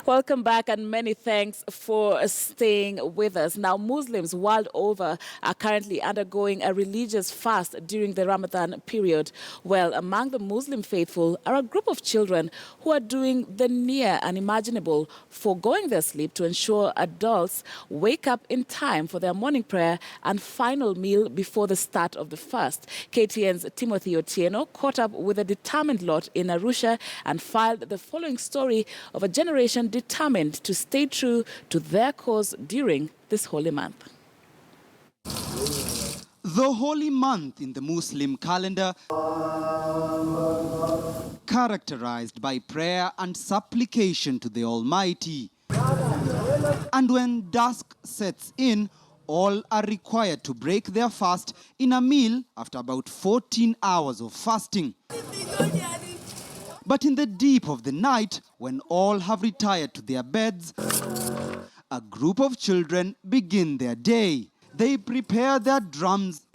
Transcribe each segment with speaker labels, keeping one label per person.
Speaker 1: Welcome back and many thanks for staying with us. Now, Muslims world over are currently undergoing a religious fast during the Ramadan period. Well, among the Muslim faithful are a group of children who are doing the near unimaginable, foregoing their sleep to ensure adults wake up in time for their morning prayer and final meal before the start of the fast. KTN's Timothy Otieno caught up with a determined lot in Arusha and filed the following story of a generation determined to stay true to their cause during this holy month.
Speaker 2: The holy month in the Muslim calendar, characterized by prayer and supplication to the Almighty. And when dusk sets in, all are required to break their fast in a meal after about 14 hours of fasting. But in the deep of the night, when all have retired to their beds, a group of children begin their day. They prepare their drums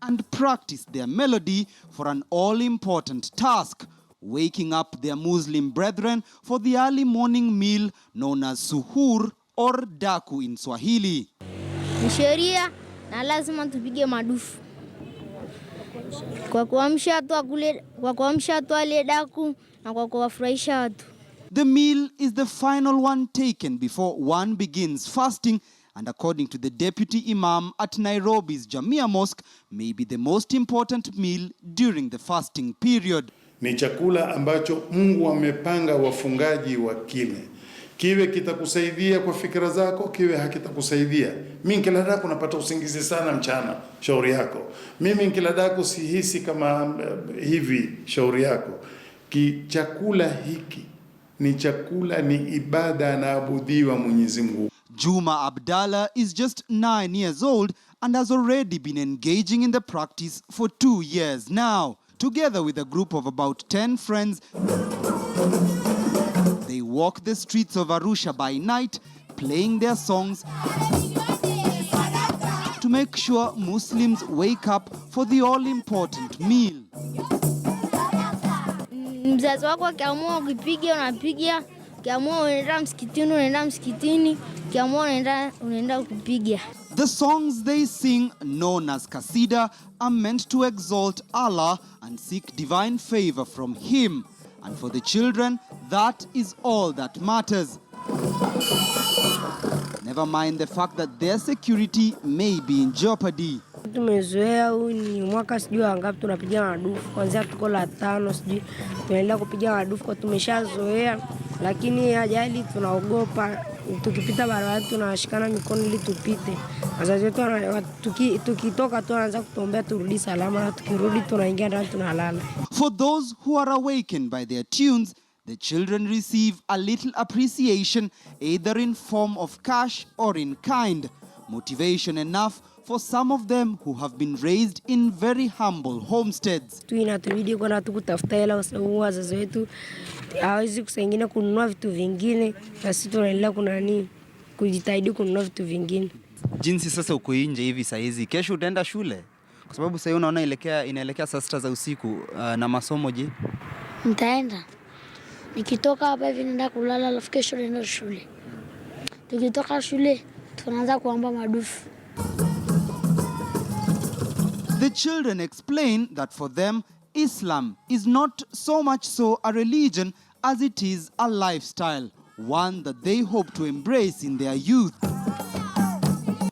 Speaker 2: and practice their melody for an all-important task, waking up their Muslim brethren for the early morning meal known as suhur or daku in Swahili.
Speaker 3: Ni sheria na lazima tupige madufu. Kwa kuamsha watu wale daku na kwa kuwafurahisha watu.
Speaker 2: The meal is the final one taken before one begins fasting, and according to the deputy imam at Nairobi's Jamia Mosque, may be the most important meal during the fasting period.
Speaker 4: Ni chakula ambacho Mungu amepanga wafungaji wa kile. Kiwe kitakusaidia kwa fikra zako, kiwe hakitakusaidia. Mimi kila dako napata usingizi sana mchana, shauri yako. Mimi kila dako sihisi kama hivi, shauri yako. Chakula hiki ni chakula, ni ibada na abudiwa Mwenyezi Mungu.
Speaker 2: Juma Abdallah is just 9 years old and has already been engaging in the practice for 2 years now. Together with a group of about 10 friends, they walk the streets of Arusha by night, playing their songs to make sure Muslims wake up for the all-important meal.
Speaker 3: Mzazi wako akiamua kupiga unapiga, akiamua unaenda msikitini, akiamua unaenda kupiga.
Speaker 2: The songs they sing, known as kasida, are meant to exalt Allah and seek divine favor from Him. And for the children, that is all that matters. Never mind the fact that their security may be in jeopardy.
Speaker 5: Tumezoea ni mwaka sijui ngapi tunapiga madufu, kwanza tuko la 5 sijui tunaenda kupiga madufu, kwa tumeshazoea, lakini ajali tunaogopa. Tukipita barabara tunashikana mikono ili tupite. Wazazi wetu tukitoka tu wanaanza kutuombea turudi salama, na tukirudi tunaingia ndani tunalala.
Speaker 2: For those who are awakened by their tunes, the children receive a little appreciation, either in form of cash or in kind. Motivation enough for some of them who have been raised in very humble homesteads.
Speaker 5: Inatubidi kwenda kutafuta hela kwa sababu wazazi wetu hawezi kusaidia kununua vitu vingine, na sisi tunaendelea kujitahidi kununua vitu vingine.
Speaker 2: Jinsi sasa uko nje hivi saa hizi, kesho utaenda shule? Kwa sababu sasa unaona inaelekea saa 6 za usiku, na masomo je?
Speaker 3: Nitaenda. Nikitoka hapa hivi nenda kulala, alafu kesho naenda shule. Tukitoka shule tunaanza kuomba madufu.
Speaker 2: The children explain that for them, Islam is not so much so a religion as it is a lifestyle, one that they hope to embrace in their youth.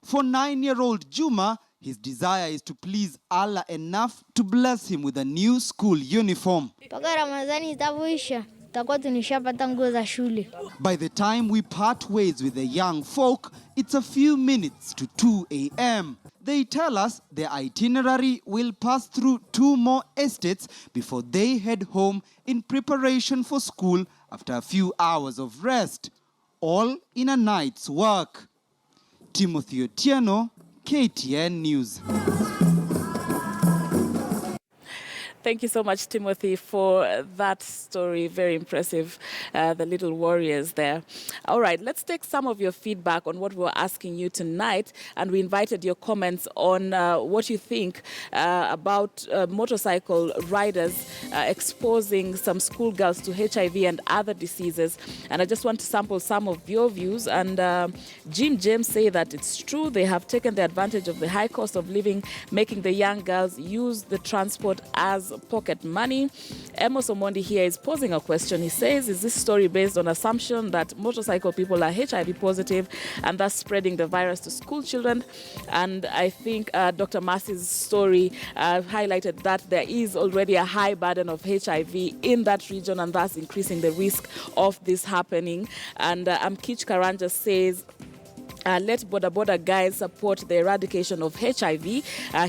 Speaker 2: For 9-year-old Juma, his desire is to please Allah enough to bless him with a new school uniform.
Speaker 3: Paka Ramadhani itapoisha, tutakuwa tunishapata nguo za shule.
Speaker 2: By the time we part ways with the young folk, it's a few minutes to 2 a.m. They tell us their itinerary will pass through 2 more estates before they head home in preparation for school after a few hours of rest, all in a night's work. Timothy Otieno, KTN News.
Speaker 1: Thank you so much, Timothy, for that story. Very impressive, the little warriors there. All right, let's take some of your feedback on what we're asking you tonight. And we invited your comments on what you think about motorcycle riders exposing some schoolgirls to HIV and other diseases. And I just want to sample some of your views. And Jim James say that it's true. They have taken the advantage of the high cost of living, making the young girls use the transport as pocket money. Amos Omondi here is posing a question. He says, is this story based on assumption that motorcycle people are HIV positive and thus spreading the virus to school children? And I think Dr. Massey's story highlighted that there is already a high burden of HIV in that region and thus increasing the risk of this happening. And Amkich Karanja says, let bodaoda guys support the eradication of HIV.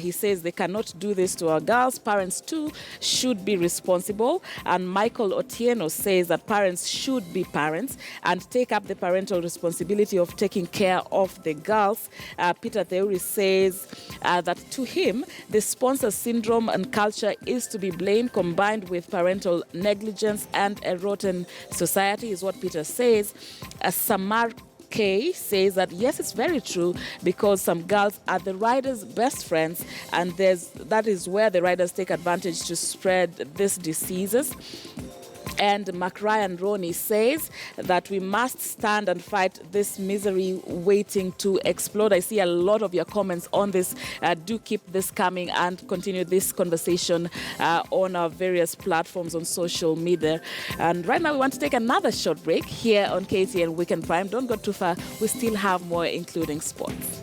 Speaker 1: He says they cannot do this to our girls. Parents too should be responsible. And Michael Otieno says that parents should be parents and take up the parental responsibility of taking care of the girls. Peter Theory says that to him, the sponsor syndrome and culture is to be blamed, combined with parental negligence and a rotten society, is what Peter says. Samar K says that yes, it's very true, because some girls are the riders' best friends, and that is where the riders take advantage to spread these diseases. And McRyan Roney says that we must stand and fight this misery waiting to explode. I see a lot of your comments on this. Do keep this coming and continue this conversation on our various platforms on social media. And right now we want to take another short break here on KTN Weekend Prime. Don't go too far. We still have more, including sports.